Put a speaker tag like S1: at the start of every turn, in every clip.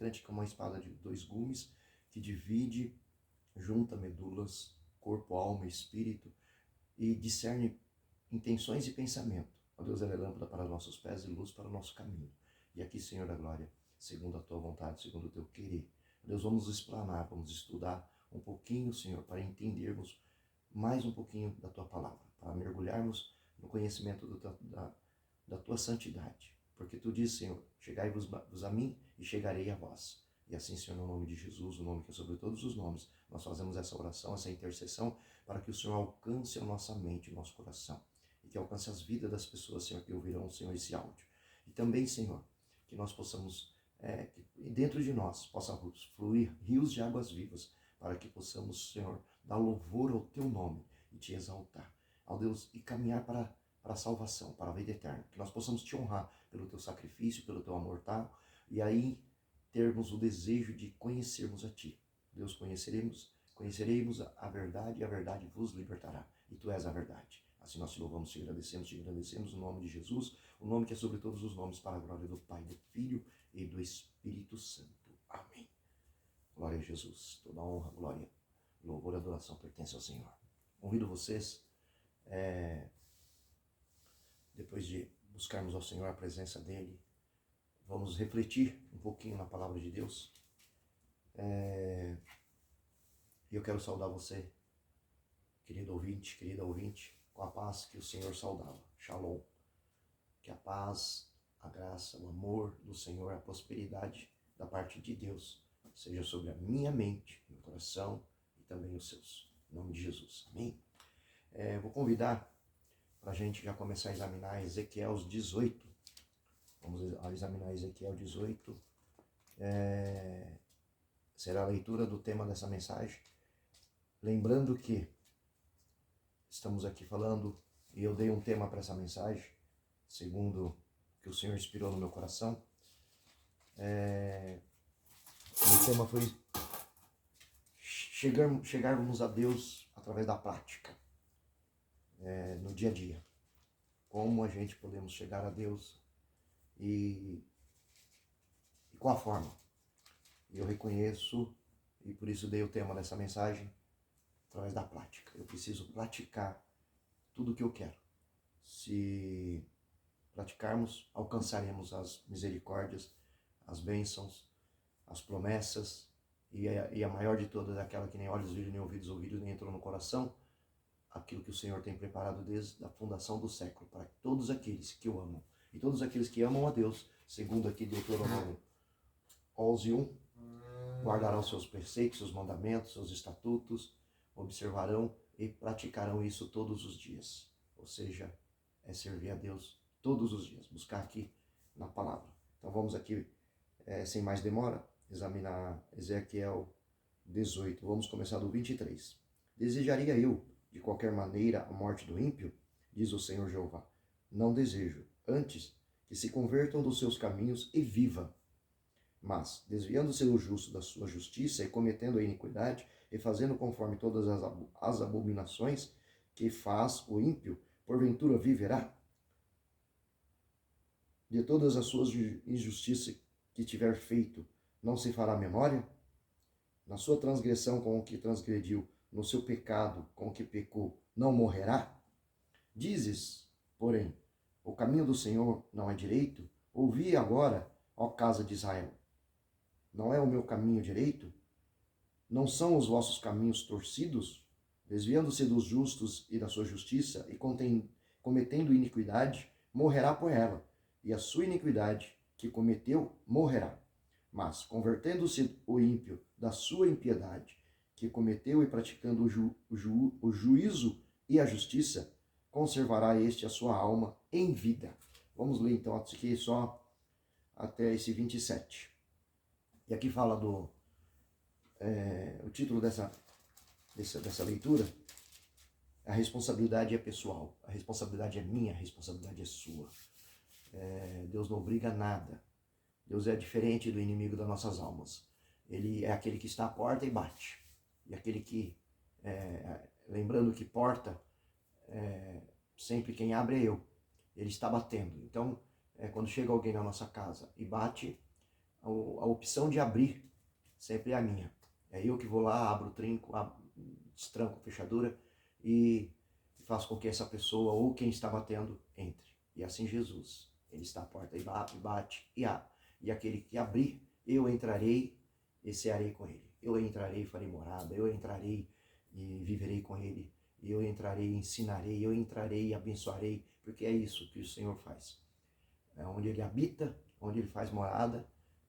S1: penetrante como uma espada de dois gumes, que divide, junta medulas, corpo, alma e espírito, e discerne intenções e pensamento. Ó Deus, ela é lâmpada para nossos pés e luz para o nosso caminho. E aqui, Senhor da glória, segundo a tua vontade, segundo o teu querer, Deus, vamos explanar, vamos estudar um pouquinho, Senhor, para entendermos mais um pouquinho da tua palavra, para mergulharmos no conhecimento da tua santidade. Porque tu diz, Senhor, chegai-vos a mim e chegarei a vós. E assim, Senhor, no nome de Jesus, o nome que é sobre todos os nomes, nós fazemos essa oração, essa intercessão, para que o Senhor alcance a nossa mente, o nosso coração, e que alcance as vidas das pessoas, Senhor, que ouvirão, Senhor, esse áudio. E também, Senhor, que nós possamos, que dentro de nós, possa fluir rios de águas vivas, para que possamos, Senhor, dar louvor ao teu nome e te exaltar, ó Deus, e caminhar para a salvação, para a vida eterna. Que nós possamos te honrar pelo teu sacrifício, pelo teu amor tal, e aí termos o desejo de conhecermos a ti. Deus, conheceremos a verdade, e a verdade vos libertará. E tu és a verdade. Assim nós te louvamos, te agradecemos no nome de Jesus, o nome que é sobre todos os nomes, para a glória do Pai, do Filho e do Espírito Santo. Amém. Glória a Jesus. Toda honra, glória, louvor e adoração pertence ao Senhor. Convido vocês, depois de buscarmos ao Senhor a presença dEle, vamos refletir um pouquinho na palavra de Deus. E eu quero saudar você, querido ouvinte, querida ouvinte, com a paz que o Senhor saudava. Shalom. Que a paz, a graça, o amor do Senhor, a prosperidade da parte de Deus seja sobre a minha mente, meu coração e também os seus. Em nome de Jesus. Amém? Vou convidar para a gente já começar a examinar Ezequiel 18. Vamos examinar Ezequiel 18. Será a leitura do tema dessa mensagem. Lembrando que estamos aqui falando, e eu dei um tema para essa mensagem, segundo que o Senhor inspirou no meu coração. O tema foi chegarmos a Deus através da prática, no dia a dia. Como a gente podemos chegar a Deus e qual a forma. Eu reconheço, e por isso dei o tema dessa mensagem, através da prática. Eu preciso praticar tudo o que eu quero. Se praticarmos, alcançaremos as misericórdias, as bênçãos, as promessas, e a maior de todas é aquela que nem olhos viram, nem ouvidos ouviram, nem entrou no coração, aquilo que o Senhor tem preparado desde a fundação do século, para todos aqueles que o amam. E todos aqueles que amam a Deus, segundo aqui Deuteronômio 11:1, guardarão seus preceitos, seus mandamentos, seus estatutos, observarão e praticarão isso todos os dias. Ou seja, é servir a Deus todos os dias, buscar aqui na palavra. Então vamos aqui, sem mais demora, examinar Ezequiel 18. Vamos começar do 23. Desejaria eu, de qualquer maneira, a morte do ímpio? Diz o Senhor Jeová. Não desejo. Antes, que se convertam dos seus caminhos e viva. Mas, desviando-se do justo da sua justiça e cometendo a iniquidade e fazendo conforme todas as abominações que faz o ímpio, porventura viverá? De todas as suas injustiças que tiver feito, não se fará memória? Na sua transgressão com o que transgrediu, no seu pecado com o que pecou, não morrerá? Dizes, porém, o caminho do Senhor não é direito? Ouvi agora, ó casa de Israel. Não é o meu caminho direito? Não são os vossos caminhos torcidos? Desviando-se dos justos e da sua justiça e cometendo iniquidade, morrerá por ela, e a sua iniquidade que cometeu morrerá. Mas, convertendo-se o ímpio da sua impiedade que cometeu e praticando o juízo e a justiça, conservará este a sua alma em vida. Vamos ler então aqui só até esse 27. E aqui fala o título dessa leitura, a responsabilidade é pessoal, a responsabilidade é minha, a responsabilidade é sua. Deus não obriga nada. Deus é diferente do inimigo das nossas almas. Ele é aquele que está à porta e bate. E aquele que, lembrando que porta, sempre quem abre é eu. Ele está batendo. Então, quando chega alguém na nossa casa e bate, a opção de abrir sempre é a minha. É eu que vou lá, abro o trinco, destranco a fechadura e faço com que essa pessoa ou quem está batendo entre. E assim Jesus, ele está à porta e bate e abre. E aquele que abrir, eu entrarei e cearei com ele. Eu entrarei e farei morada, eu entrarei e viverei com ele. Eu entrarei e ensinarei, eu entrarei e abençoarei, porque é isso que o Senhor faz. É onde ele habita, onde ele faz morada,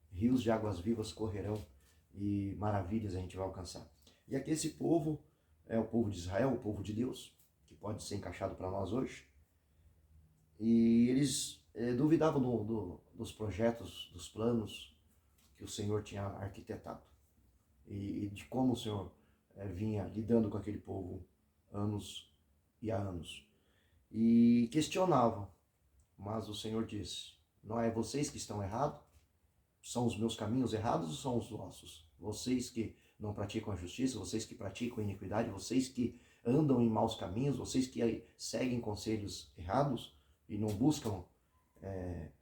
S1: rios de águas vivas correrão e maravilhas a gente vai alcançar. E aqui esse povo é o povo de Israel, o povo de Deus, que pode ser encaixado para nós hoje. E eles duvidavam dos projetos, dos planos que o Senhor tinha arquitetado. E de como o Senhor vinha lidando com aquele povo anos e há anos. E questionavam, mas o Senhor disse, não é vocês que estão errados? São os meus caminhos errados ou são os vossos? Vocês que não praticam a justiça, vocês que praticam a iniquidade, vocês que andam em maus caminhos, vocês que seguem conselhos errados e não buscam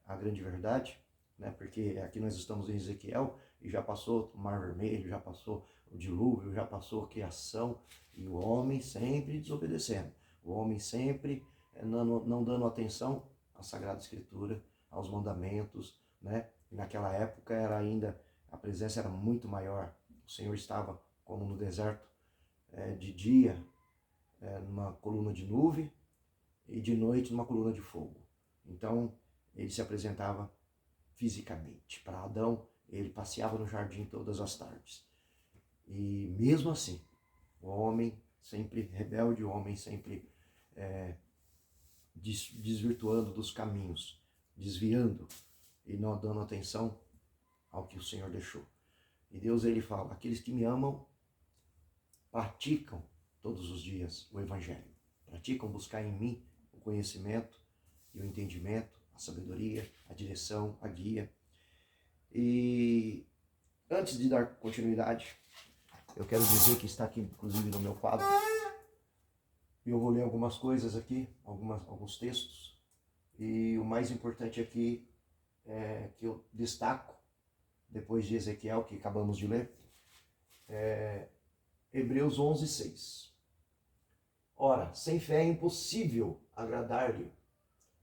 S1: a grande verdade, né? Porque aqui nós estamos em Ezequiel e já passou o Mar Vermelho, já passou o dilúvio, já passou a criação e o homem sempre desobedecendo, o homem sempre não dando atenção à Sagrada Escritura, aos mandamentos, né? Naquela época a presença era muito maior. O Senhor estava como no deserto, de dia numa coluna de nuvem e de noite numa coluna de fogo. Então ele se apresentava fisicamente. Para Adão, ele passeava no jardim todas as tardes. E mesmo assim, o homem sempre rebelde, o homem sempre desvirtuando dos caminhos, desviando e não dando atenção ao que o Senhor deixou. E Deus, ele fala, aqueles que me amam praticam todos os dias o Evangelho. Praticam buscar em mim o conhecimento e o entendimento, a sabedoria, a direção, a guia. E antes de dar continuidade, eu quero dizer que está aqui, inclusive, no meu quadro, e eu vou ler algumas coisas aqui, alguns textos, e o mais importante aqui que eu destaco, depois de Ezequiel, que acabamos de ler, Hebreus 11:6. Ora, sem fé é impossível agradar-lhe,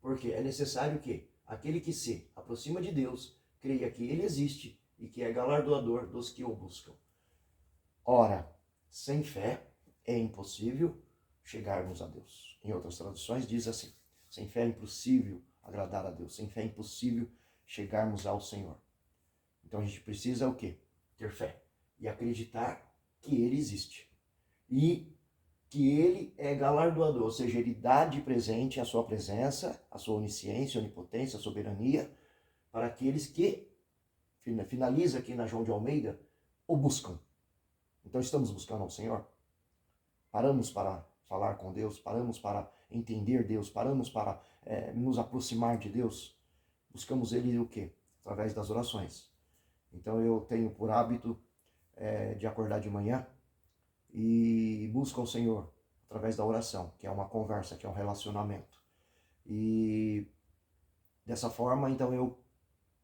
S1: porque é necessário que aquele que se aproxima de Deus creia que ele existe e que é galardoador dos que o buscam. Ora, sem fé é impossível chegarmos a Deus. Em outras traduções diz assim, sem fé é impossível agradar a Deus, sem fé é impossível chegarmos ao Senhor. Então a gente precisa o quê? Ter fé e acreditar que ele existe e que ele é galardoador, ou seja, ele dá de presente a sua presença, a sua onisciência, onipotência, soberania para aqueles que, finaliza aqui na João de Almeida, o buscam. Então estamos buscando ao Senhor? Paramos para falar com Deus, paramos para entender Deus, paramos para nos aproximar de Deus? Buscamos ele o quê? Através das orações. Então eu tenho por hábito de acordar de manhã e busco ao Senhor através da oração, que é uma conversa, que é um relacionamento. E dessa forma, então eu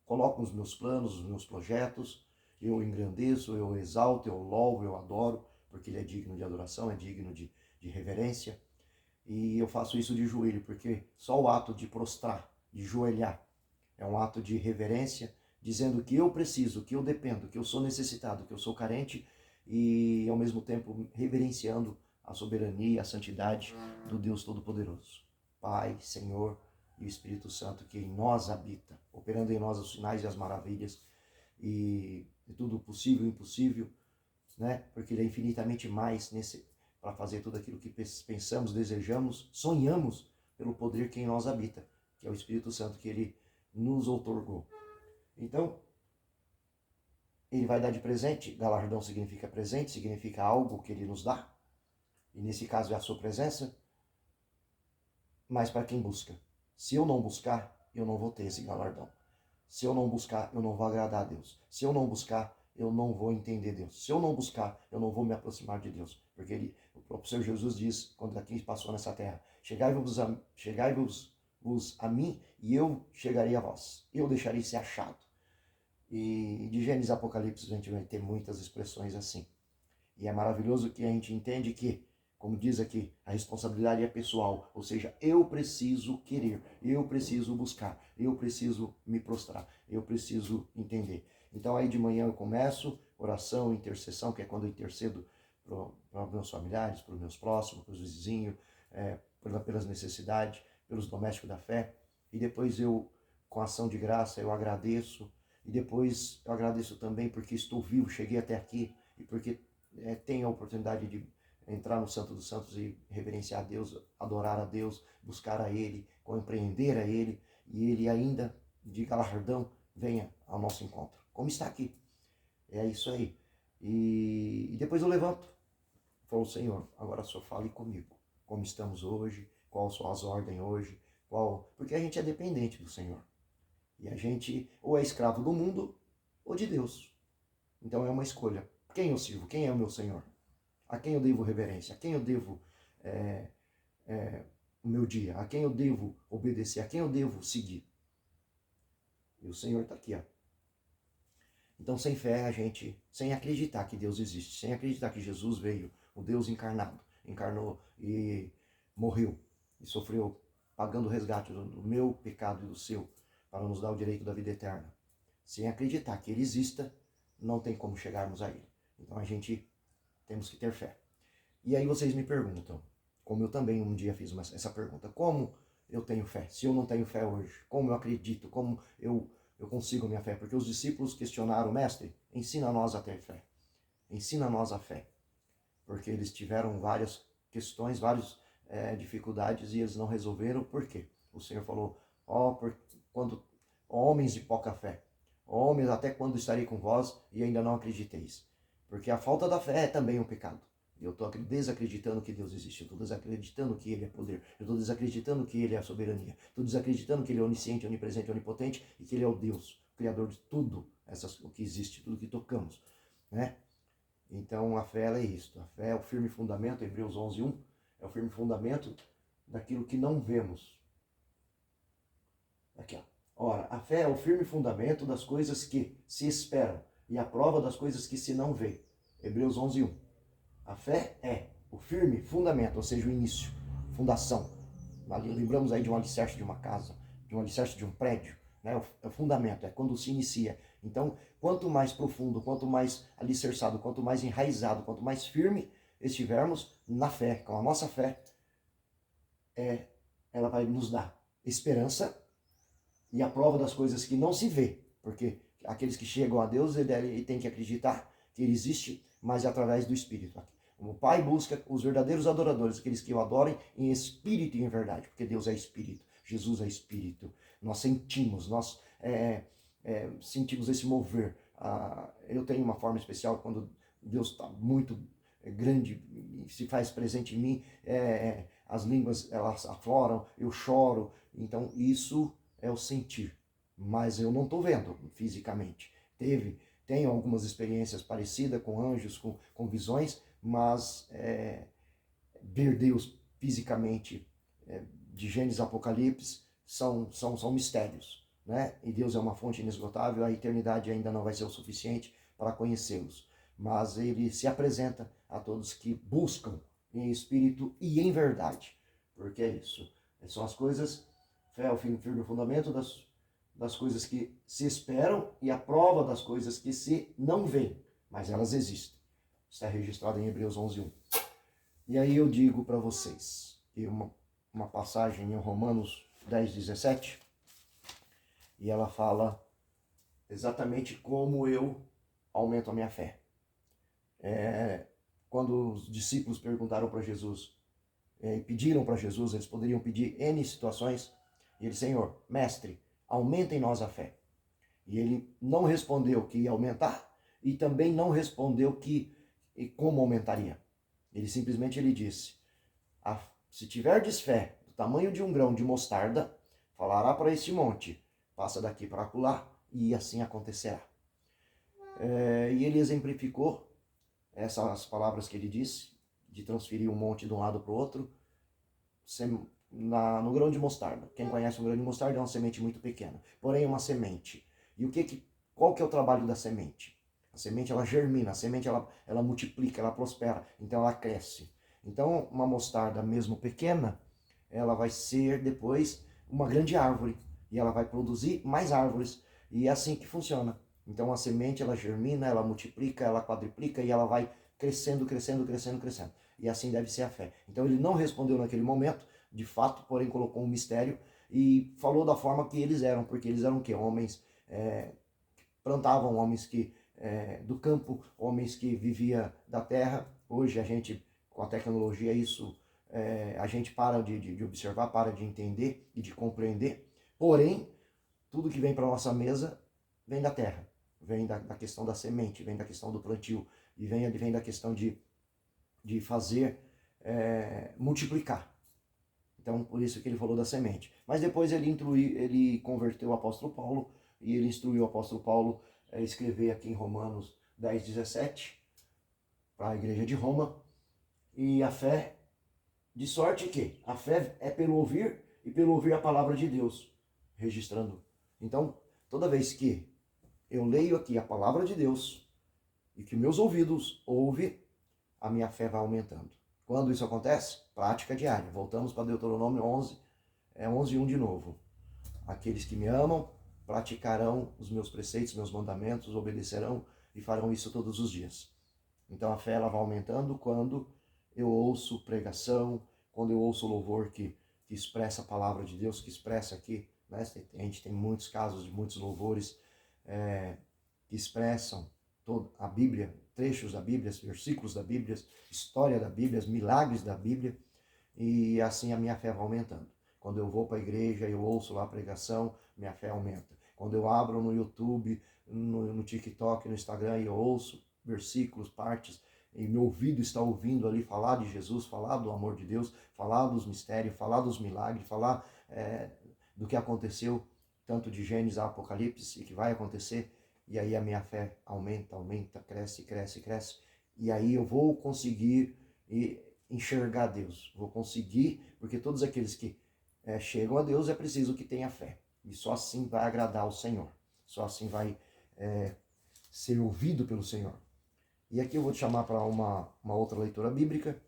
S1: coloco os meus planos, os meus projetos, eu engrandeço, eu exalto, eu louvo, eu adoro, porque ele é digno de adoração, é digno de reverência. E eu faço isso de joelho, porque só o ato de prostrar, de joelhar, é um ato de reverência, dizendo que eu preciso, que eu dependo, que eu sou necessitado, que eu sou carente, e ao mesmo tempo reverenciando a soberania, a santidade do Deus Todo-Poderoso. Pai, Senhor e o Espírito Santo que em nós habita, operando em nós os sinais e as maravilhas, e tudo possível e impossível, né? Porque ele é infinitamente mais para fazer tudo aquilo que pensamos, desejamos, sonhamos pelo poder que em nós habita, que é o Espírito Santo que ele nos outorgou. Então, ele vai dar de presente, galardão significa presente, significa algo que ele nos dá, e nesse caso é a sua presença, mas para quem busca. Se eu não buscar, eu não vou ter esse galardão. Se eu não buscar, eu não vou agradar a Deus. Se eu não buscar, eu não vou entender Deus. Se eu não buscar, eu não vou me aproximar de Deus. Porque o próprio Senhor Jesus diz, quando aqui passou nessa terra, chegai-vos a mim e eu chegarei a vós. Eu deixarei ser achado. E de Gênesis e Apocalipse a gente vai ter muitas expressões assim. E é maravilhoso que a gente entende que, como diz aqui, a responsabilidade é pessoal, ou seja, eu preciso querer, eu preciso buscar, eu preciso me prostrar, eu preciso entender. Então aí de manhã eu começo oração, intercessão, que é quando eu intercedo para os meus familiares, para os meus próximos, para os vizinhos, pelas necessidades, pelos domésticos da fé. E depois eu, com ação de graça, eu agradeço. E depois eu agradeço também porque estou vivo, cheguei até aqui e porque tenho a oportunidade de entrar no Santo dos Santos e reverenciar a Deus, adorar a Deus, buscar a Ele, compreender a Ele, e Ele ainda, de galardão, venha ao nosso encontro, como está aqui. É isso aí. E depois eu levanto, falo, Senhor, agora só fale comigo, como estamos hoje, quais são as ordens hoje, porque a gente é dependente do Senhor. E a gente ou é escravo do mundo ou de Deus. Então é uma escolha. Quem eu sirvo? Quem é o meu Senhor? A quem eu devo reverência? A quem eu devo o meu dia? A quem eu devo obedecer? A quem eu devo seguir? E o Senhor está aqui, ó. Então, sem fé, a gente, sem acreditar que Deus existe, sem acreditar que Jesus veio, o Deus encarnado, encarnou e morreu e sofreu, pagando o resgate do meu pecado e do seu, para nos dar o direito da vida eterna. Sem acreditar que Ele exista, não tem como chegarmos a Ele. Então, a gente temos que ter fé. E aí vocês me perguntam, como eu também um dia fiz essa pergunta, como eu tenho fé? Se eu não tenho fé hoje, como eu acredito? Como eu consigo a minha fé? Porque os discípulos questionaram, mestre, ensina a nós a ter fé. Ensina a nós a fé. Porque eles tiveram várias questões, várias dificuldades e eles não resolveram. Por quê? O Senhor falou, homens de pouca fé, homens, até quando estarei com vós e ainda não acrediteis? Porque a falta da fé é também um pecado. Eu estou desacreditando que Deus existe, eu estou desacreditando que Ele é poder, eu estou desacreditando que Ele é a soberania, estou desacreditando que Ele é onisciente, onipresente, onipotente e que Ele é o Deus, o Criador de tudo o que existe, tudo que tocamos, né? Então a fé é isso, a fé é o firme fundamento, Hebreus 11:1, é o firme fundamento daquilo que não vemos. Aqui, ó. Ora, a fé é o firme fundamento das coisas que se esperam e a prova das coisas que se não vê. Hebreus 11:1. A fé é o firme fundamento, ou seja, o início, fundação. Lembramos aí de um alicerce de uma casa, de um alicerce de um prédio, né? O fundamento, é quando se inicia. Então, quanto mais profundo, quanto mais alicerçado, quanto mais enraizado, quanto mais firme estivermos na fé, com a nossa fé, ela vai nos dar esperança e a prova das coisas que não se vê, porque aqueles que chegam a Deus, ele tem que acreditar que Ele existe, mas é através do Espírito. O Pai busca os verdadeiros adoradores, aqueles que o adorem em espírito e em verdade, porque Deus é Espírito, Jesus é Espírito. Nós sentimos, sentimos esse mover. Eu tenho uma forma especial quando Deus está muito grande e se faz presente em mim, as línguas elas afloram, eu choro. Então isso é o sentir, mas eu não estou vendo fisicamente. Tenho algumas experiências parecidas com anjos, com visões, mas ver Deus fisicamente, de Gênesis a Apocalipse, são mistérios, né? E Deus é uma fonte inesgotável, a eternidade ainda não vai ser o suficiente para conhecê-los, mas Ele se apresenta a todos que buscam em espírito e em verdade, porque é isso, são as coisas, fé é o firme fundamento das coisas que se esperam e a prova das coisas que se não veem, mas elas existem. Está registrado em Hebreus 11:1. E aí eu digo para vocês, que uma passagem em Romanos 10:17, e ela fala exatamente como eu aumento a minha fé. Quando os discípulos perguntaram para Jesus, pediram para Jesus, eles poderiam pedir N situações, e ele, Senhor, mestre, aumenta em nós a fé. E ele não respondeu que ia aumentar e também não respondeu como aumentaria. Ele simplesmente disse, se tiverdes fé do tamanho de um grão de mostarda, falará para este monte, passa daqui para acolá, e assim acontecerá. E ele exemplificou essas palavras que ele disse, de transferir um monte de um lado para o outro, no grão de mostarda. Quem conhece um grão de mostarda é uma semente muito pequena, porém é uma semente. E o que qual que é o trabalho da semente? A semente ela germina, a semente ela multiplica, ela prospera, então ela cresce. Então uma mostarda mesmo pequena, ela vai ser depois uma grande árvore e ela vai produzir mais árvores. E é assim que funciona. Então a semente ela germina, ela multiplica, ela quadriplica e ela vai crescendo, crescendo, crescendo, crescendo. E assim deve ser a fé. Então ele não respondeu naquele momento, de fato, porém colocou um mistério e falou da forma que eles eram, porque eles eram o quê? Homens plantavam, homens que do campo, homens que vivia da terra. Hoje a gente, com a tecnologia, isso a gente para de observar, para de entender e de compreender. Porém, tudo que vem para a nossa mesa vem da terra, vem da questão da semente, vem da questão do plantio e vem da questão de fazer multiplicar. Então, por isso que ele falou da semente. Mas depois ele converteu o apóstolo Paulo e ele instruiu o apóstolo Paulo a escrever aqui em Romanos 10, 17, para a igreja de Roma. E a fé, de sorte que a fé é pelo ouvir e pelo ouvir a palavra de Deus, registrando. Então, toda vez que eu leio aqui a palavra de Deus e que meus ouvidos ouvem, a minha fé vai aumentando. Quando isso acontece? Prática diária. Voltamos para Deuteronômio 11, 11:1 de novo. Aqueles que me amam praticarão os meus preceitos, meus mandamentos, obedecerão e farão isso todos os dias. Então a fé ela vai aumentando quando eu ouço pregação, quando eu ouço louvor que expressa a palavra de Deus, que expressa aqui, né? A gente tem muitos casos de muitos louvores que expressam toda a Bíblia, trechos da Bíblia, versículos da Bíblia, história da Bíblia, milagres da Bíblia, e assim a minha fé vai aumentando. Quando eu vou para a igreja, eu ouço lá a pregação, minha fé aumenta. Quando eu abro no YouTube, no TikTok, no Instagram, e eu ouço versículos, partes, e meu ouvido está ouvindo ali falar de Jesus, falar do amor de Deus, falar dos mistérios, falar dos milagres, falar do que aconteceu, tanto de Gênesis a Apocalipse, e que vai acontecer. E aí a minha fé aumenta, aumenta, cresce, cresce, cresce. E aí eu vou conseguir enxergar Deus. Vou conseguir, porque todos aqueles que chegam a Deus é preciso que tenha fé. E só assim vai agradar ao Senhor. Só assim vai ser ouvido pelo Senhor. E aqui eu vou te chamar para uma outra leitura bíblica,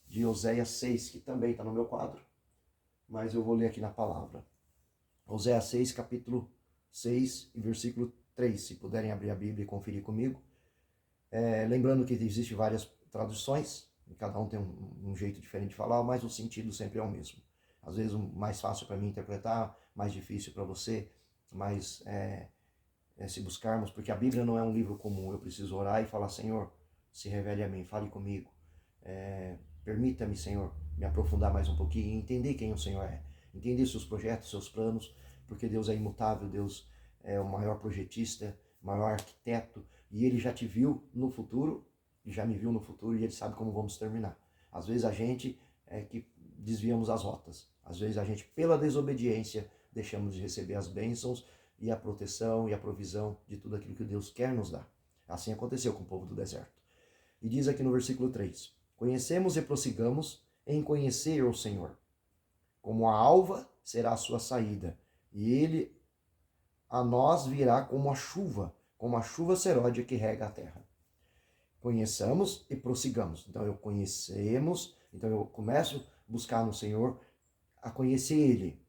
S1: de Oséias 6, que também está no meu quadro, mas eu vou ler aqui na palavra. Oséias 6, capítulo 6 e versículo 3, se puderem abrir a Bíblia e conferir comigo. Lembrando que existem várias traduções, e cada um tem um jeito diferente de falar, mas o sentido sempre é o mesmo. Às vezes mais fácil para mim interpretar, mais difícil para você, mas se buscarmos, porque a Bíblia não é um livro comum. Eu preciso orar e falar: Senhor, se revele a mim, fale comigo. Permita-me, Senhor, me aprofundar mais um pouquinho e entender quem o Senhor é. Entender seus projetos, seus planos, porque Deus é imutável, Deus é o maior projetista, o maior arquiteto, e Ele já te viu no futuro, e já me viu no futuro, e Ele sabe como vamos terminar. Às vezes a gente que desviamos as rotas. Às vezes a gente, pela desobediência, deixamos de receber as bênçãos e a proteção e a provisão de tudo aquilo que Deus quer nos dar. Assim aconteceu com o povo do deserto. E diz aqui no versículo 3: Conhecemos e prossigamos em conhecer o Senhor. Como a alva será a sua saída, e Ele a nós virá como a chuva seródia que rega a terra. Conheçamos e prossigamos. Então eu conhecemos, então eu começo a buscar no Senhor, a conhecer Ele.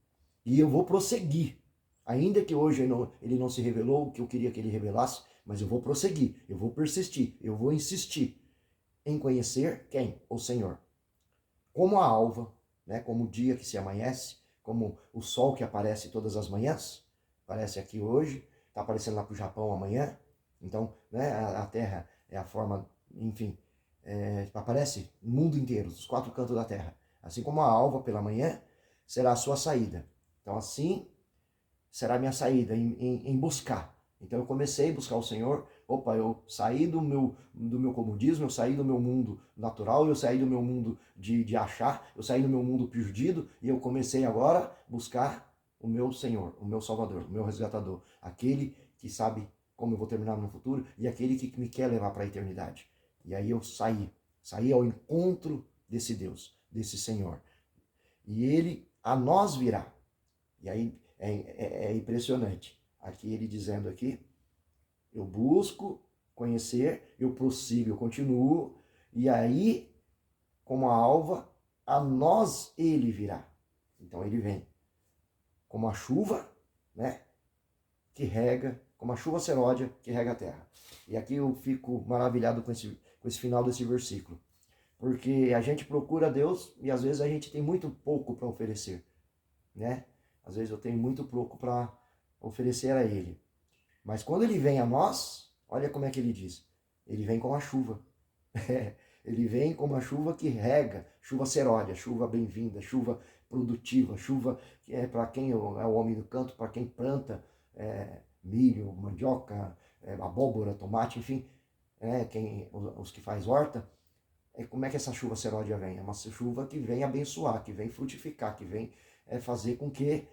S1: E eu vou prosseguir. Ainda que hoje ele não se revelou o que eu queria que ele revelasse, mas eu vou prosseguir, eu vou persistir, eu vou insistir em conhecer quem? O Senhor. Como a alva, né? Como o dia que se amanhece, como o sol que aparece todas as manhãs, aparece aqui hoje, está aparecendo lá para o Japão amanhã. Então, né, a Terra é a forma, enfim, aparece no mundo inteiro, dos quatro cantos da Terra. Assim como a alva pela manhã será a sua saída. Então, assim será a minha saída, em buscar. Então eu comecei a buscar o Senhor. Opa, eu saí do meu comodismo, eu saí do meu mundo natural, eu saí do meu mundo de achar, eu saí do meu mundo perdido e eu comecei agora a buscar o meu Senhor, o meu Salvador, o meu resgatador, aquele que sabe como eu vou terminar no futuro e aquele que me quer levar para a eternidade. E aí eu saí ao encontro desse Deus, desse Senhor. E Ele a nós virá. E aí é impressionante. Aqui ele dizendo aqui Eu busco conhecer, eu prossigo, eu continuo, e aí, como a alva, a nós ele virá. Então ele vem como a chuva, né, que rega, como a chuva seródia que rega a terra. E aqui eu fico maravilhado com esse final desse versículo. Porque a gente procura Deus e às vezes a gente tem muito pouco para oferecer, né? Às vezes eu tenho muito pouco para oferecer a Ele. Mas quando Ele vem a nós, olha como é que Ele diz. Ele vem como a chuva. Ele vem como a chuva que rega, chuva seródia, chuva bem-vinda, chuva produtiva, chuva que é para quem é o homem do campo, para quem planta milho, mandioca, abóbora, tomate, enfim, os que faz horta. Como é que essa chuva seródia vem? É uma chuva que vem abençoar, que vem frutificar, que vem fazer com que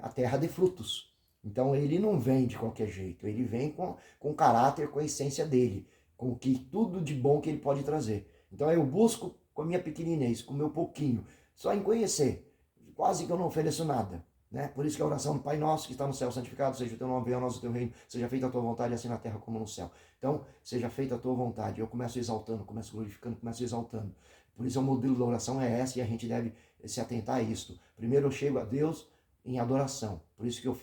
S1: a terra dê frutos. Então ele não vem de qualquer jeito, ele vem com caráter, com a essência dele, com tudo de bom que ele pode trazer. Então eu busco com a minha pequeninez, com o meu pouquinho, só em conhecer, quase que eu não ofereço nada. Né? Por isso que a oração do Pai Nosso que está no céu, santificado seja o teu nome, venha a nós o teu reino, seja feita a tua vontade, assim na terra como no céu. Então, seja feita a tua vontade. Eu começo exaltando, começo glorificando, começo exaltando. Por isso o modelo da oração é essa e a gente deve se atentar a isto. Primeiro eu chego a Deus em adoração. Por isso que eu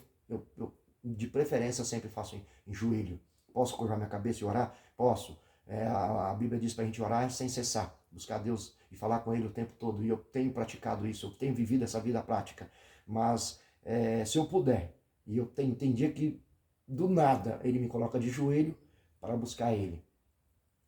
S1: de preferência, sempre faço em joelho. Posso curvar minha cabeça e orar? Posso. A Bíblia diz para a gente orar sem cessar. Buscar Deus e falar com Ele o tempo todo. E eu tenho praticado isso, eu tenho vivido essa vida prática. Mas se eu puder, e tem dia que do nada Ele me coloca de joelho para buscar Ele.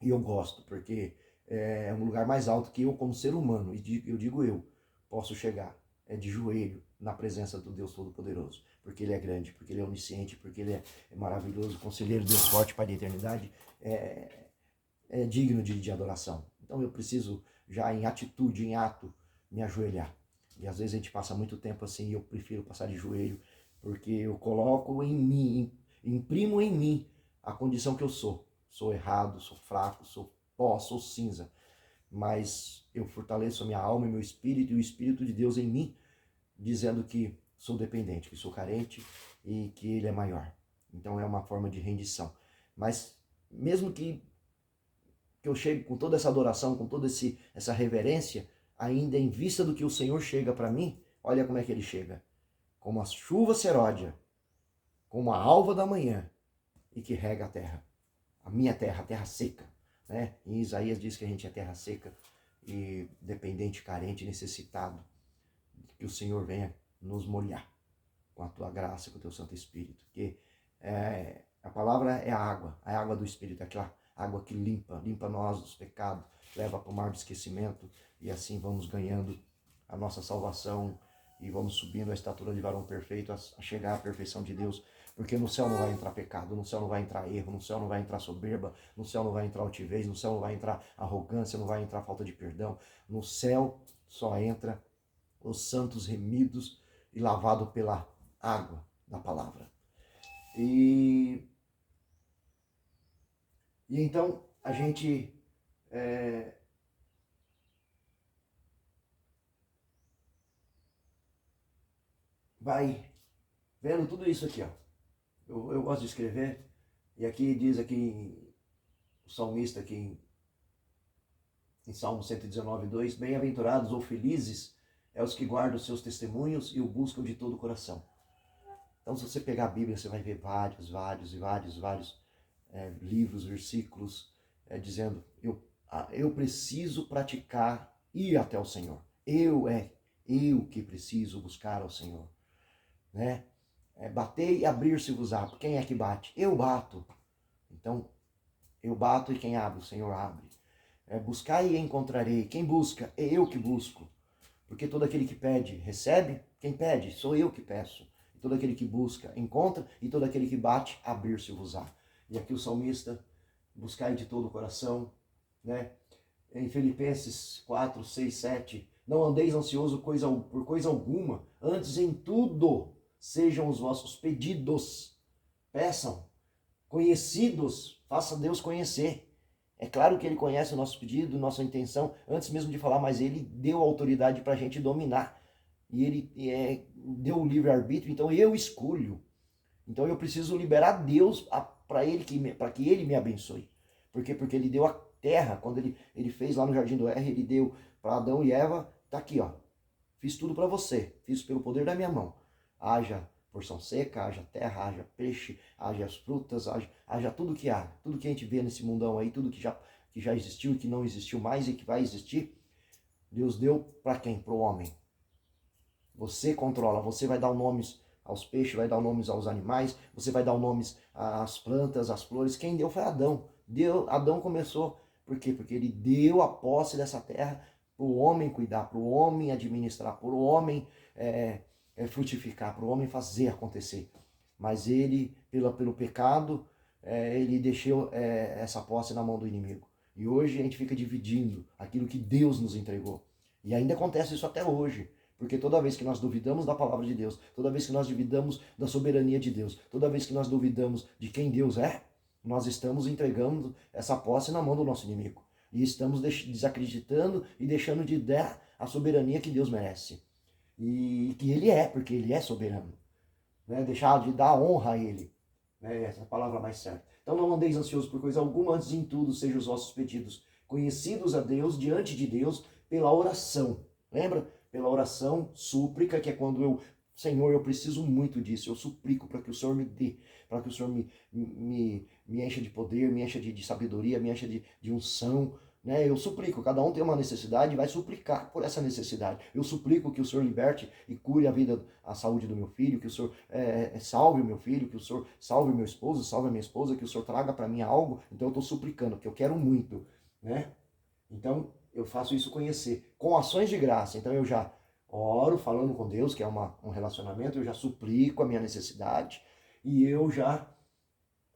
S1: E eu gosto, porque é um lugar mais alto que eu como ser humano, e eu digo eu, posso chegar de joelho na presença do Deus Todo-Poderoso, porque Ele é grande, porque Ele é onisciente, porque Ele é maravilhoso, conselheiro, Deus forte, Pai da eternidade, é digno de adoração. Então eu preciso já em atitude, em ato, me ajoelhar. E às vezes a gente passa muito tempo assim, e eu prefiro passar de joelho, porque eu coloco em mim, imprimo em mim a condição que eu sou. Sou errado, sou fraco, sou pó, sou cinza. Mas eu fortaleço a minha alma e meu espírito e o Espírito de Deus em mim, dizendo que sou dependente, que sou carente e que Ele é maior. Então é uma forma de rendição. Mas mesmo que eu chegue com toda essa adoração, com toda essa reverência, ainda em vista do que o Senhor chega para mim, olha como é que Ele chega. Como a chuva seródia, como a alva da manhã, e que rega a terra. A minha terra, a terra seca. Né? Em Isaías diz que a gente é terra seca e dependente, carente, necessitado. Que o Senhor venha nos molhar com a tua graça, com o teu Santo Espírito. Porque a palavra é a água do Espírito, aquela água que limpa nós dos pecados, leva para o mar do esquecimento e assim vamos ganhando a nossa salvação e vamos subindo a estatura de varão perfeito a chegar à perfeição de Deus. Porque no céu não vai entrar pecado, no céu não vai entrar erro, no céu não vai entrar soberba, no céu não vai entrar altivez, no céu não vai entrar arrogância, não vai entrar falta de perdão. No céu só entra os santos remidos e lavados pela água da palavra. E então a gente vai vendo tudo isso aqui, ó. Eu gosto de escrever, e aqui diz aqui o salmista aqui em Salmo 119, 2, bem-aventurados ou felizes é os que guardam os seus testemunhos e o buscam de todo o coração. Então, se você pegar a Bíblia, você vai ver vários livros, versículos, dizendo, eu preciso praticar, ir até o Senhor. Eu que preciso buscar ao Senhor. Né? Bater e abrir-se-vos-á. Quem é que bate? Eu bato. Então, eu bato e quem abre? O Senhor abre. Buscar e encontrarei. Quem busca? É eu que busco. Porque todo aquele que pede, recebe. Quem pede? Sou eu que peço. E todo aquele que busca, encontra. E todo aquele que bate, abrir-se-vos-á. E aqui o salmista, buscai de todo o coração. Né? Em Filipenses 4, 6, 7, não andeis ansioso por coisa alguma, antes em tudo sejam os vossos pedidos. Peçam, conhecidos, faça Deus conhecer. É claro que Ele conhece o nosso pedido, nossa intenção, antes mesmo de falar, mas Ele deu autoridade para a gente dominar. E Ele deu o livre-arbítrio, então eu escolho. Então eu preciso liberar Deus para que ele me abençoe. Por quê? Porque ele deu a terra, quando ele fez lá no Jardim do Éden, ele deu para Adão e Eva, tá aqui, ó. Fiz tudo para você, fiz pelo poder da minha mão. Haja porção seca, haja terra, haja peixe, haja as frutas, haja tudo que há. Tudo que a gente vê nesse mundão aí, tudo que já existiu e que não existiu mais e que vai existir, Deus deu para quem? Para o homem. Você controla, você vai dar os nomes aos peixes, vai dar os nomes aos animais, você vai dar os nomes às plantas, às flores. Quem deu foi Adão. Adão começou, por quê? Porque ele deu a posse dessa terra para o homem cuidar, para o homem administrar, para o homem frutificar, para o homem fazer acontecer. Mas ele, pelo pecado, ele deixou essa posse na mão do inimigo. E hoje a gente fica dividindo aquilo que Deus nos entregou. E ainda acontece isso até hoje. Porque toda vez que nós duvidamos da palavra de Deus, toda vez que nós duvidamos da soberania de Deus, toda vez que nós duvidamos de quem Deus é, nós estamos entregando essa posse na mão do nosso inimigo. E estamos desacreditando e deixando de dar a soberania que Deus merece. E que Ele é, porque Ele é soberano. Né? Deixar de dar honra a Ele. Né? Essa é a palavra mais certa. Então não andeis ansiosos por coisa alguma, antes em tudo sejam os vossos pedidos conhecidos a Deus, diante de Deus, pela oração. Lembra? Pela oração, súplica, que é quando Senhor, eu preciso muito disso, eu suplico para que o Senhor me dê, para que o Senhor me encha de poder, me encha de sabedoria, me encha de unção, né? Eu suplico, cada um tem uma necessidade e vai suplicar por essa necessidade. Eu suplico que o Senhor liberte e cure a saúde do meu filho, que o Senhor salve o meu filho, que o Senhor salve o meu esposo, salve a minha esposa, que o Senhor traga para mim algo, então eu estou suplicando, porque eu quero muito, né? Então, eu faço isso conhecer, com ações de graça. Então eu já oro falando com Deus, que é um relacionamento, eu já suplico a minha necessidade e eu já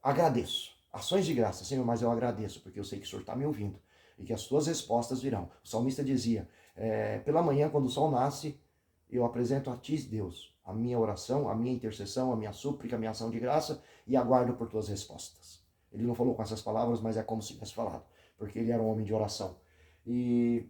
S1: agradeço. Ações de graça, Senhor, mas eu agradeço, porque eu sei que o Senhor está me ouvindo e que as tuas respostas virão. O salmista dizia, pela manhã, quando o sol nasce, eu apresento a ti, Deus, a minha oração, a minha intercessão, a minha súplica, a minha ação de graça e aguardo por tuas respostas. Ele não falou com essas palavras, mas é como se tivesse falado, porque ele era um homem de oração. E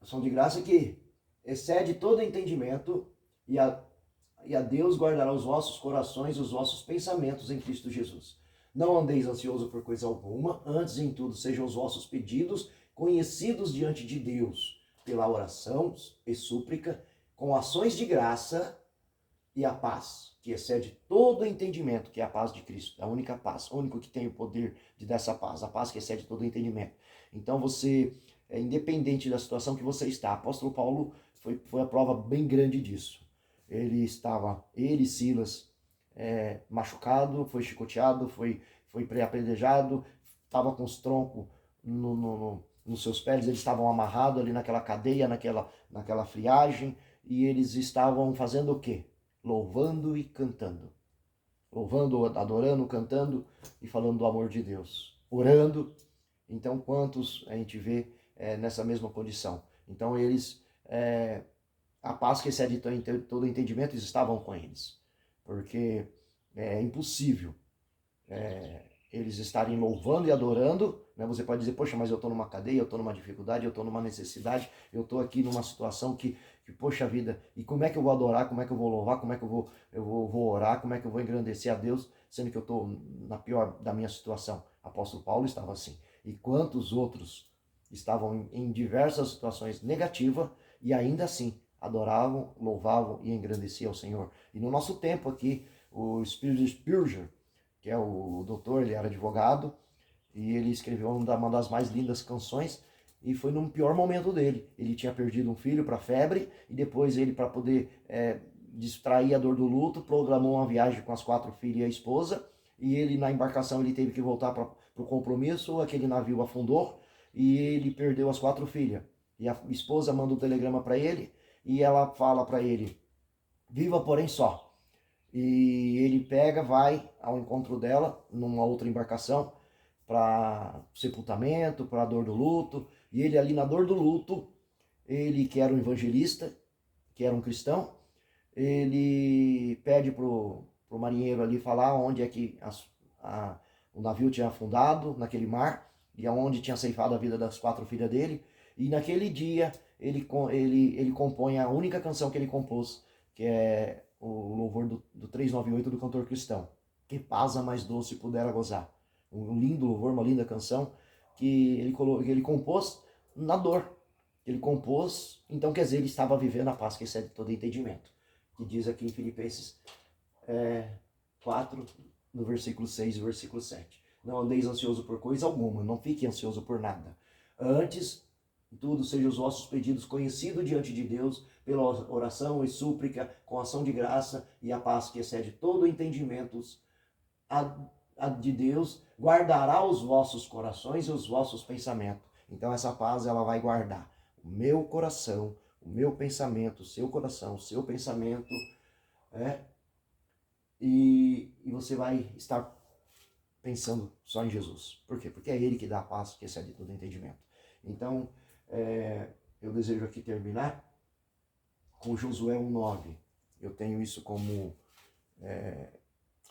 S1: ação de graça que excede todo entendimento e a Deus guardará os vossos corações, os vossos pensamentos em Cristo Jesus. Não andeis ansioso por coisa alguma, antes em tudo sejam os vossos pedidos conhecidos diante de Deus, pela oração e súplica, com ações de graça e a paz, que excede todo entendimento, que é a paz de Cristo, a única paz, o único que tem o poder de dar essa paz, a paz que excede todo entendimento. Então você, independente da situação que você está, apóstolo Paulo foi a prova bem grande disso. Ele e Silas, machucado, foi chicoteado, foi apedrejado, estava com os troncos nos seus pés, eles estavam amarrados ali naquela cadeia, naquela friagem, e eles estavam fazendo o quê? Louvando e cantando. Louvando, adorando, cantando e falando do amor de Deus. Orando. Então, quantos a gente vê nessa mesma condição? Então, eles, a paz que excede todo entendimento, eles estavam com eles. Porque é impossível eles estarem louvando e adorando, né? Você pode dizer, poxa, mas eu estou numa cadeia, eu estou numa dificuldade, eu estou numa necessidade, eu estou aqui numa situação que, poxa vida, e como é que eu vou adorar, como é que eu vou louvar, como é que eu vou orar, como é que eu vou engrandecer a Deus, sendo que eu estou na pior da minha situação? Apóstolo Paulo estava assim. E quantos outros estavam em diversas situações negativas e ainda assim adoravam, louvavam e engrandeciam ao Senhor. E no nosso tempo aqui, o Spurgeon, que é o doutor, ele era advogado, e ele escreveu uma das mais lindas canções, e foi num pior momento dele. Ele tinha perdido um filho para febre, e depois ele, para poder distrair a dor do luto, programou uma viagem com as 4 filhas e a esposa, e ele na embarcação ele teve que voltar para o compromisso, aquele navio afundou, e ele perdeu as 4 filhas. E a esposa manda um telegrama para ele, e ela fala para ele, viva porém só. E ele vai ao encontro dela numa outra embarcação para sepultamento, para a dor do luto. E ele ali na dor do luto, ele que era um evangelista, que era um cristão, ele pede pro marinheiro ali falar onde é que o navio tinha afundado, naquele mar, e aonde tinha ceifado a vida das 4 filhas dele. E naquele dia ele compõe a única canção que ele compôs, que é o louvor do 398 do cantor cristão. Que paz a mais doce pudera gozar. Um lindo louvor, uma linda canção que ele compôs na dor. Ele compôs, então quer dizer, ele estava vivendo a paz que excede todo entendimento. Que diz aqui em Filipenses 4, no versículo 6 e versículo 7. Não andeis ansioso por coisa alguma, não fique ansioso por nada. Antes, tudo sejam os vossos pedidos conhecidos diante de Deus, pela oração e súplica, com ação de graça, e a paz que excede todo entendimento, a de Deus, guardará os vossos corações e os vossos pensamentos. Então essa paz ela vai guardar o meu coração, o meu pensamento, o seu coração, o seu pensamento, e você vai estar pensando só em Jesus. Por quê? Porque é Ele que dá a paz que excede todo entendimento. Então, eu desejo aqui terminar com Josué 1,9. Eu tenho isso como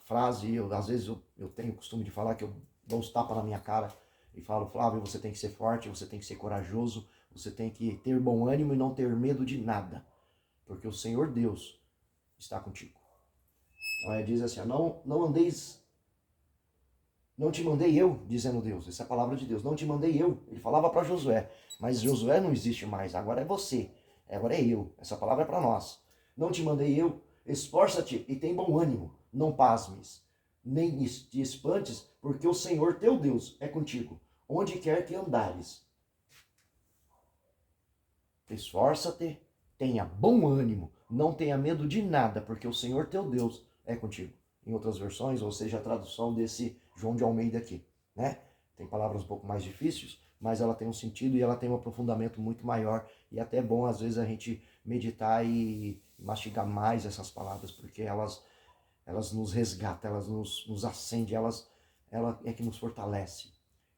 S1: frase, às vezes eu tenho o costume de falar que eu dou uns tapas na minha cara e falo, Flávio, você tem que ser forte, você tem que ser corajoso, você tem que ter bom ânimo e não ter medo de nada, porque o Senhor Deus está contigo. Então diz assim, não andeis, não te mandei eu, dizendo Deus, essa é a palavra de Deus, não te mandei eu, ele falava para Josué, mas Josué não existe mais, agora é você, agora é eu, essa palavra é para nós. Não te mandei eu, esforça-te e tem bom ânimo, não pasmes, nem te espantes, porque o Senhor teu Deus é contigo, onde quer que andares. Esforça-te, tenha bom ânimo, não tenha medo de nada, porque o Senhor teu Deus é contigo. Em outras versões, ou seja, a tradução desse João de Almeida aqui, né? Tem palavras um pouco mais difíceis, mas ela tem um sentido e ela tem um aprofundamento muito maior, e até é bom às vezes a gente meditar e mastigar mais essas palavras, porque elas nos resgatam, elas nos acendem, ela é que nos fortalece.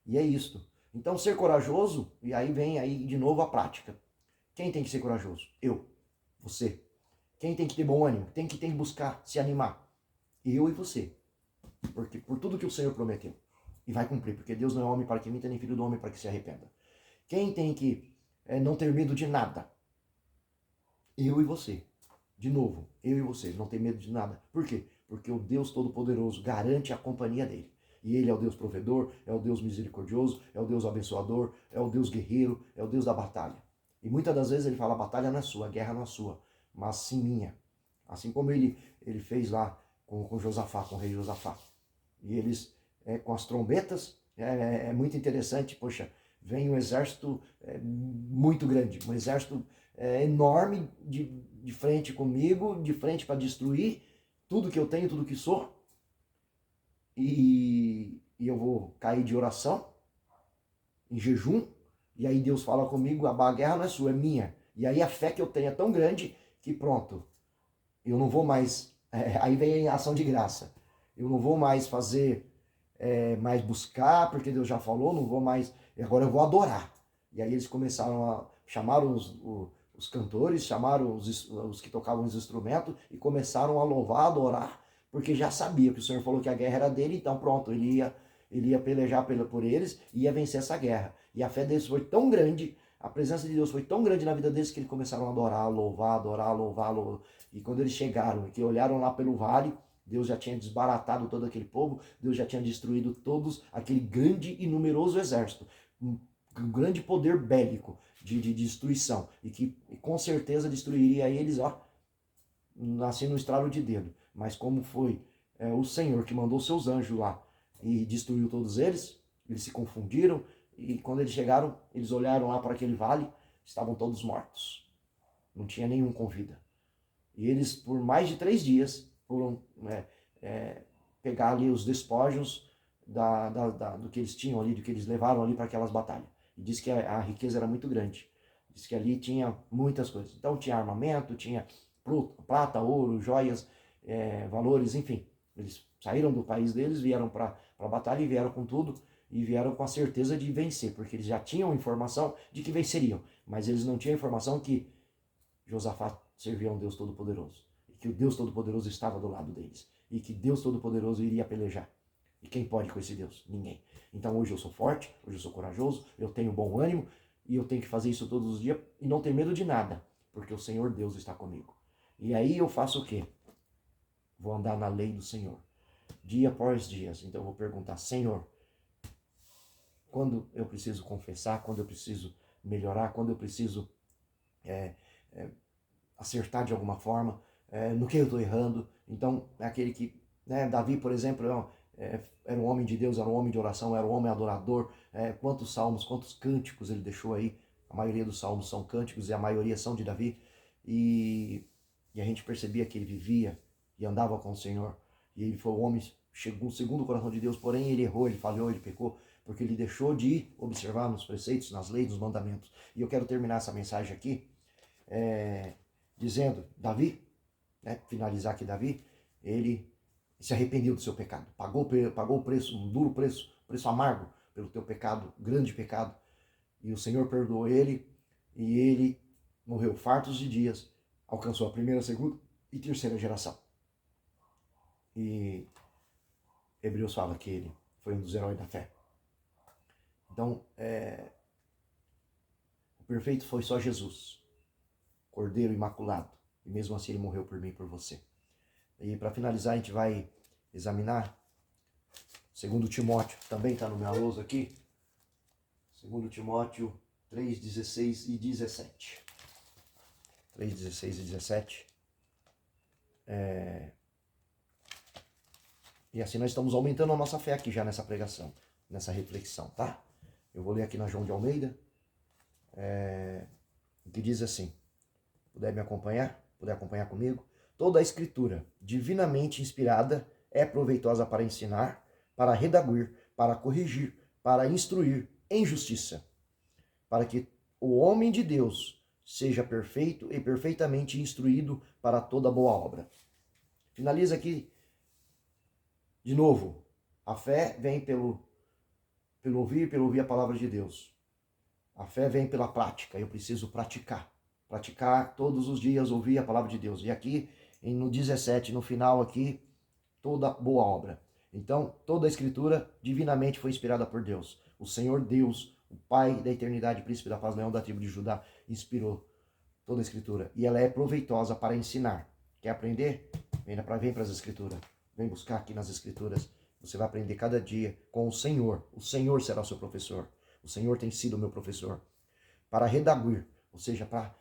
S1: E é isto. Então ser corajoso, e aí vem aí de novo a prática. Quem tem que ser corajoso? Eu, você. Quem tem que ter bom ânimo? Quem tem que buscar se animar? Eu e você. Porque por tudo que o Senhor prometeu. E vai cumprir, porque Deus não é homem para que minta, nem filho do homem para que se arrependa. Quem tem que não ter medo de nada? Eu e você. De novo, eu e você, não tem medo de nada. Por quê? Porque o Deus Todo-Poderoso garante a companhia dele. E ele é o Deus provedor, é o Deus misericordioso, é o Deus abençoador, é o Deus guerreiro, é o Deus da batalha. E muitas das vezes ele fala, a batalha não é sua, a guerra não é sua, mas sim minha. Assim como ele fez lá com Josafá, com o rei Josafá. E eles, com as trombetas, é muito interessante, poxa, vem um exército muito grande, um exército enorme de frente comigo, de frente para destruir tudo que eu tenho, tudo que sou. E eu vou cair de oração, em jejum, e aí Deus fala comigo, a guerra não é sua, é minha. E aí a fé que eu tenho é tão grande que pronto, eu não vou mais, aí vem a ação de graça. Eu não vou mais fazer, mais buscar, porque Deus já falou, não vou mais, agora eu vou adorar. E aí eles começaram a chamar os cantores, chamaram os que tocavam os instrumentos e começaram a louvar, a adorar, porque já sabia que o Senhor falou que a guerra era dele, então pronto, ele ia pelejar por eles e ia vencer essa guerra. E a fé deles foi tão grande, a presença de Deus foi tão grande na vida deles que eles começaram a adorar, louvar, adorar, louvar, louvar. E quando eles chegaram, que olharam lá pelo vale, Deus já tinha desbaratado todo aquele povo, Deus já tinha destruído todos aquele grande e numeroso exército, um grande poder bélico de destruição, e que com certeza destruiria eles, assim no estralo de dedo. Mas como foi o Senhor que mandou seus anjos lá e destruiu todos eles se confundiram, e quando eles chegaram, eles olharam lá para aquele vale, estavam todos mortos. Não tinha nenhum com vida. E eles, por mais de 3 dias, foram pegar ali os despojos do que eles tinham ali, do que eles levaram ali para aquelas batalhas. E diz que a riqueza era muito grande. Diz que ali tinha muitas coisas. Então tinha armamento, tinha prata, ouro, joias, valores, enfim. Eles saíram do país deles, vieram para a batalha e vieram com tudo. E vieram com a certeza de vencer, porque eles já tinham informação de que venceriam. Mas eles não tinham informação que Josafá servia a um Deus Todo-Poderoso. E que o Deus Todo-Poderoso estava do lado deles. E que Deus Todo-Poderoso iria pelejar. E quem pode com esse Deus? Ninguém. Então hoje eu sou forte, hoje eu sou corajoso, eu tenho bom ânimo, e eu tenho que fazer isso todos os dias e não ter medo de nada, porque o Senhor Deus está comigo. E aí eu faço o quê? vou andar na lei do Senhor, dia após dia. Então eu vou perguntar, Senhor, quando eu preciso confessar, quando eu preciso melhorar, quando eu preciso acertar de alguma forma, no que eu estou errando. Então, é aquele que, né, Davi, por exemplo, era um homem de Deus, era um homem de oração, era um homem adorador. Quantos salmos, quantos cânticos ele deixou aí. A maioria dos salmos são cânticos e a maioria são de Davi. E a gente percebia que ele vivia e andava com o Senhor. E ele foi um homem, chegou segundo o coração de Deus, porém ele errou, ele falhou, ele pecou, porque ele deixou de observar nos preceitos, nas leis, nos mandamentos. E eu quero terminar essa mensagem aqui dizendo, Davi, né, finalizar aqui Davi, ele se arrependeu do seu pecado, pagou o preço, um duro preço, preço amargo pelo teu pecado, grande pecado, e o Senhor perdoou ele, e ele morreu fartos de dias, alcançou a primeira, segunda e terceira geração. E Hebreus fala que ele foi um dos heróis da fé. Então, o perfeito foi só Jesus, Cordeiro Imaculado, e mesmo assim ele morreu por mim e por você. E para finalizar, a gente vai examinar 2 Timóteo, também está no meu lousa aqui, 2 Timóteo 3, 16 e 17. 3, 16 e 17. E assim nós estamos aumentando a nossa fé aqui já nessa pregação, nessa reflexão, tá? Eu vou ler aqui na João de Almeida, que diz assim, puder acompanhar comigo. Toda a escritura, divinamente inspirada, é proveitosa para ensinar, para redaguir, para corrigir, para instruir em justiça, para que o homem de Deus seja perfeito e perfeitamente instruído para toda boa obra. Finaliza aqui, de novo, a fé vem pelo ouvir a palavra de Deus. A fé vem pela prática, eu preciso praticar todos os dias, ouvir a palavra de Deus. E aqui, no 17, no final aqui, toda boa obra. Então, toda a escritura divinamente foi inspirada por Deus. O Senhor Deus, o Pai da eternidade, príncipe da paz, leão da tribo de Judá, inspirou toda a escritura. E ela é proveitosa para ensinar. Quer aprender? Vem para as escrituras. Vem buscar aqui nas escrituras. Você vai aprender cada dia com o Senhor. O Senhor será o seu professor. O Senhor tem sido o meu professor. Para redaguir, ou seja, para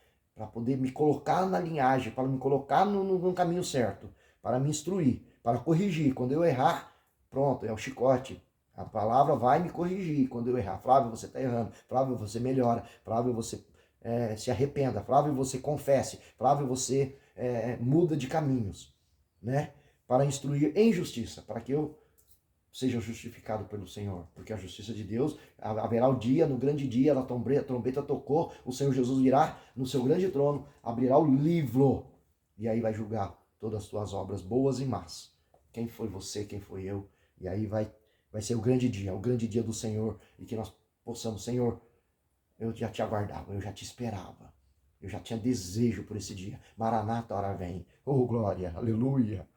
S1: poder me colocar na linhagem, para me colocar no caminho certo, para me instruir, para corrigir. Quando eu errar, pronto, é o chicote. A palavra vai me corrigir quando eu errar. Flávio, você está errando. Flávio, você melhora. Flávio, você se arrependa. Flávio, você confesse. Flávio, você muda de caminhos, né? Para instruir em justiça, para que eu seja justificado pelo Senhor, porque a justiça de Deus, haverá o dia, no grande dia, a trombeta tocou, o Senhor Jesus virá no seu grande trono, abrirá o livro, e aí vai julgar todas as tuas obras, boas e más. Quem foi você, quem foi eu, e aí vai ser o grande dia do Senhor, e que nós possamos, Senhor, eu já te aguardava, eu já te esperava, eu já tinha desejo por esse dia. Maranata, hora vem. Oh, glória, aleluia.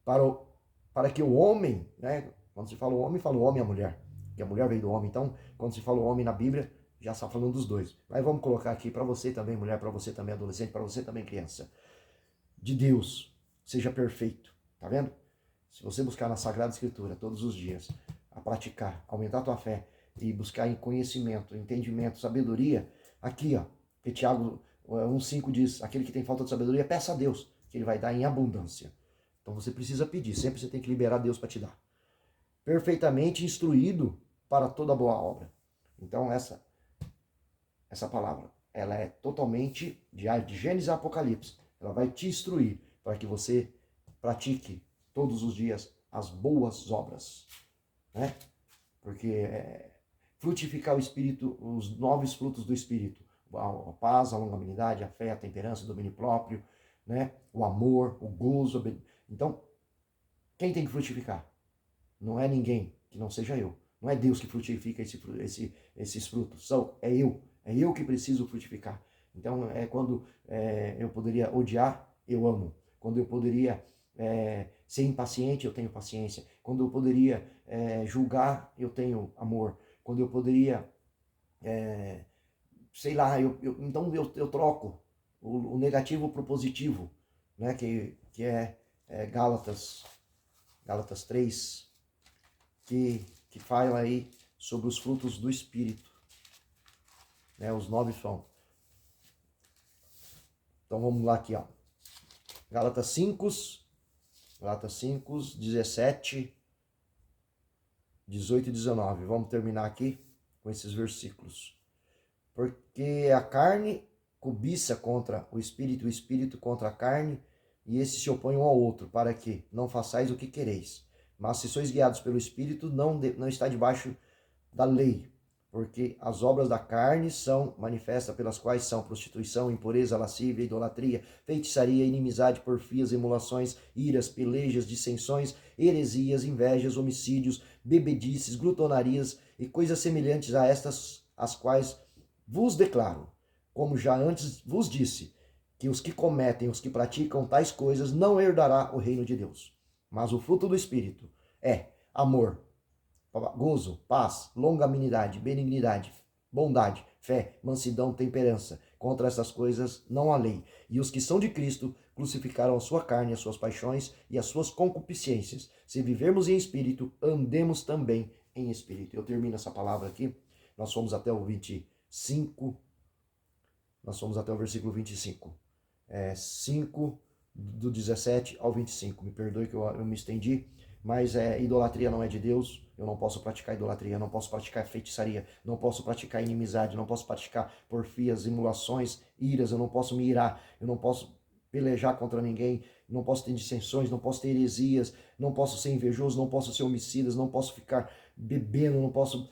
S1: Para que o homem, né? Quando se fala o homem e a mulher. Que a mulher veio do homem. Então, quando se fala o homem na Bíblia, já está falando dos dois. Mas vamos colocar aqui para você também, mulher, para você também, adolescente, para você também, criança. De Deus, seja perfeito. Tá vendo? Se você buscar na Sagrada Escritura todos os dias, a praticar, aumentar a tua fé e buscar em conhecimento, entendimento, sabedoria, aqui, ó, que Tiago 1,5 diz, aquele que tem falta de sabedoria, peça a Deus, que ele vai dar em abundância. Então você precisa pedir, sempre você tem que liberar Deus para te dar. Perfeitamente instruído para toda boa obra. Então essa palavra, ela é totalmente de Gênesis a Apocalipse. Ela vai te instruir para que você pratique todos os dias as boas obras, né? Porque frutificar o Espírito, os 9 frutos do Espírito, a paz, a longanimidade, a fé, a temperança, o domínio próprio, né? O amor, o gozo. Então, quem tem que frutificar? Não é ninguém que não seja eu. Não é Deus que frutifica esses frutos. É eu que preciso frutificar. Então, quando eu poderia odiar, eu amo. Quando eu poderia ser impaciente, eu tenho paciência. Quando eu poderia julgar, eu tenho amor. Quando eu poderia, sei lá, então eu troco o negativo para o positivo, né? Que é Gálatas 3, que fala aí sobre os frutos do Espírito, né? Os 9 são. Então vamos lá aqui, ó. Gálatas 5, 17, 18 e 19. Vamos terminar aqui com esses versículos. Porque a carne cobiça contra o espírito contra a carne, e esses se opõem um ao outro, para que não façais o que quereis. Mas se sois guiados pelo Espírito, não está debaixo da lei. Porque as obras da carne são manifestas, pelas quais são prostituição, impureza, lascívia, idolatria, feitiçaria, inimizade, porfias, emulações, iras, pelejas, dissensões, heresias, invejas, homicídios, bebedices, glutonarias e coisas semelhantes a estas, as quais vos declaro, como já antes vos disse, que os que cometem, os que praticam tais coisas, não herdará o reino de Deus. Mas o fruto do Espírito é amor, gozo, paz, longanimidade, benignidade, bondade, fé, mansidão, temperança. Contra essas coisas não há lei. E os que são de Cristo crucificaram a sua carne, as suas paixões e as suas concupiscências. Se vivermos em espírito, andemos também em espírito. Eu termino essa palavra aqui. Nós fomos até o 25. Nós fomos até o versículo 25. 5 do 17 ao 25. Me perdoe que eu me estendi. Mas idolatria não é de Deus, eu não posso praticar idolatria, não posso praticar feitiçaria, não posso praticar inimizade, não posso praticar porfias, emulações, iras, eu não posso me irar, eu não posso pelejar contra ninguém, não posso ter dissensões, não posso ter heresias, não posso ser invejoso, não posso ser homicida, não posso ficar bebendo, não posso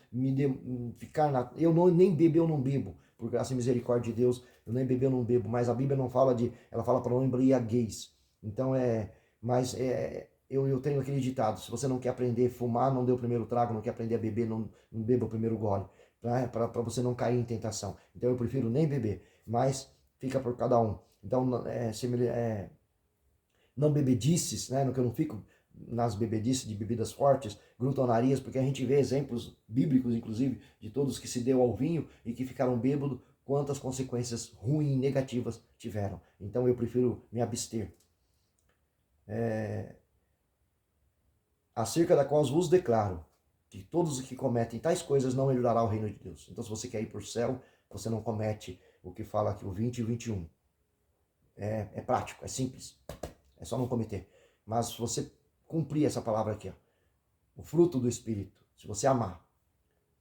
S1: ficar eu nem beber eu não bebo, por graça e misericórdia de Deus, eu nem beber eu não bebo, mas a Bíblia não fala ela fala para não embriagueis. Então eu tenho aquele ditado: se você não quer aprender a fumar, não dê o primeiro trago, não quer aprender a beber, não beba o primeiro gole, para você não cair em tentação. Então eu prefiro nem beber, mas fica por cada um. Então não bebedices, né? Que eu não fico nas bebedices de bebidas fortes, glutonarias, porque a gente vê exemplos bíblicos, inclusive, de todos que se deu ao vinho e que ficaram bêbados, quantas consequências ruins, negativas tiveram. Então eu prefiro me abster. Acerca da qual vos declaro que todos os que cometem tais coisas não herdará o reino de Deus. Então, se você quer ir para o céu, você não comete o que fala aqui o 20 e o 21. É prático, é simples. É só não cometer. Mas se você cumprir essa palavra aqui, ó, o fruto do Espírito, se você amar,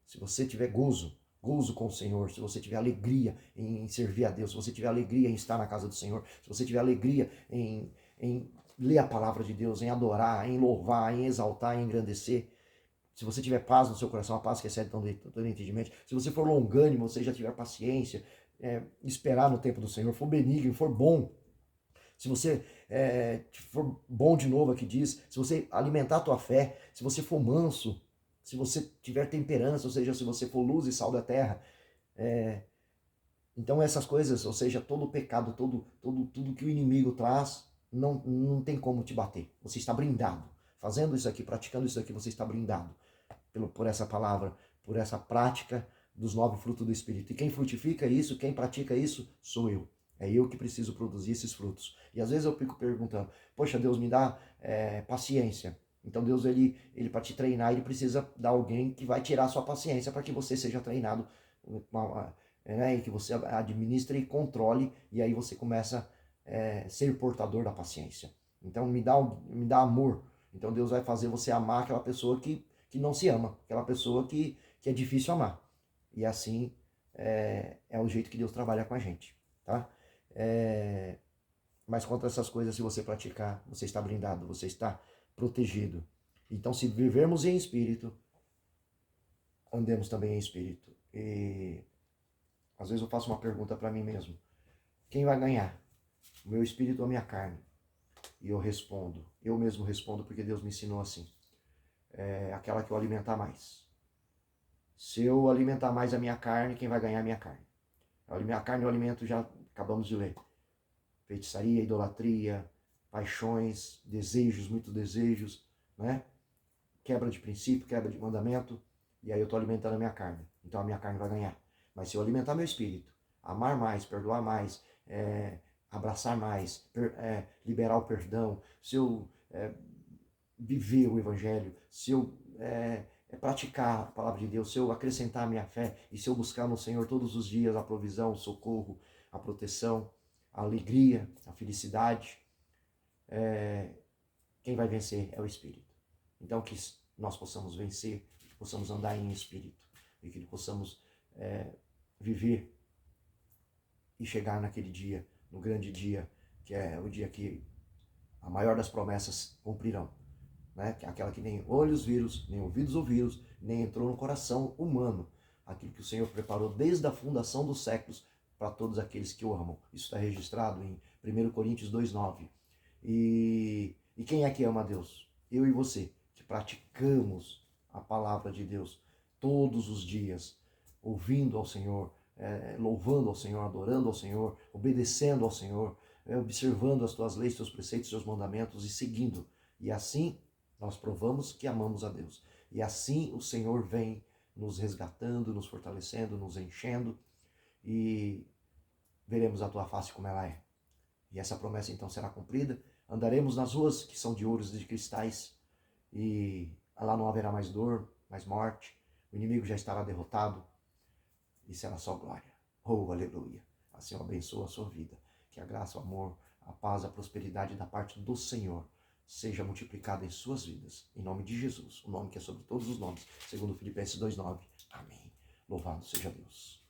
S1: se você tiver gozo com o Senhor, se você tiver alegria em servir a Deus, se você tiver alegria em estar na casa do Senhor, se você tiver alegria em ler a palavra de Deus, em adorar, em louvar, em exaltar, em engrandecer, se você tiver paz no seu coração, a paz que excede todo entendimento, se você for longânimo, você já tiver paciência, esperar no tempo do Senhor, for benigno, for bom, se você for bom de novo, aqui diz, se você alimentar a tua fé, se você for manso, se você tiver temperança, ou seja, se você for luz e sal da terra, então essas coisas, ou seja, todo o pecado, tudo que o inimigo traz, não tem como te bater. Você está blindado. Fazendo isso aqui, praticando isso aqui, você está blindado por essa palavra, por essa prática dos 9 frutos do Espírito. E quem frutifica isso, quem pratica isso, sou eu. É eu que preciso produzir esses frutos. E às vezes eu fico perguntando, poxa, Deus me dá paciência. Então Deus, ele para te treinar, ele precisa dar alguém que vai tirar a sua paciência para que você seja treinado, e que você administre e controle, e aí você começa a ser portador da paciência. Então me dá amor. Então Deus vai fazer você amar aquela pessoa que não se ama, aquela pessoa que é difícil amar. E assim é o jeito que Deus trabalha com a gente, tá? Mas contra essas coisas, se você praticar, você está blindado, você está protegido. Então, se vivermos em espírito, andemos também em espírito. E às vezes eu faço uma pergunta para mim mesmo: quem vai ganhar? O meu espírito ou a minha carne? E eu mesmo respondo, porque Deus me ensinou assim: aquela que eu alimentar mais. Se eu alimentar mais a minha carne, quem vai ganhar é a minha carne. A minha carne eu alimento, já acabamos de ler: feitiçaria, idolatria, paixões, desejos, muitos desejos, né? Quebra de princípio, quebra de mandamento, e aí eu estou alimentando a minha carne. Então a minha carne vai ganhar. Mas se eu alimentar meu espírito, amar mais, perdoar mais, abraçar mais, liberar o perdão, se eu viver o Evangelho, se eu praticar a palavra de Deus, se eu acrescentar a minha fé e se eu buscar no Senhor todos os dias a provisão, o socorro, a proteção, a alegria, a felicidade, quem vai vencer é o Espírito. Então que nós possamos vencer, que possamos andar em Espírito e que possamos viver e chegar naquele dia, no grande dia, que é o dia que a maior das promessas cumprirão. Né? Aquela que nem olhos viram, nem ouvidos ouviram, nem entrou no coração humano. Aquilo que o Senhor preparou desde a fundação dos séculos para todos aqueles que o amam. Isso está registrado em 1 Coríntios 2,9. E quem é que ama a Deus? Eu e você, que praticamos a palavra de Deus todos os dias, ouvindo ao Senhor, louvando ao Senhor, adorando ao Senhor, obedecendo ao Senhor, observando as tuas leis, teus preceitos, teus mandamentos e seguindo. E assim nós provamos que amamos a Deus. E assim o Senhor vem nos resgatando, nos fortalecendo, nos enchendo e veremos a tua face como ela é. E essa promessa então será cumprida. Andaremos nas ruas que são de ouros e de cristais e lá não haverá mais dor, mais morte. O inimigo já estará derrotado e será só glória. Oh, aleluia. Assim eu abençoo a sua vida. Que a graça, o amor, a paz, a prosperidade da parte do Senhor seja multiplicada em suas vidas. Em nome de Jesus, o nome que é sobre todos os nomes, segundo Filipenses 2,9. Amém. Louvado seja Deus.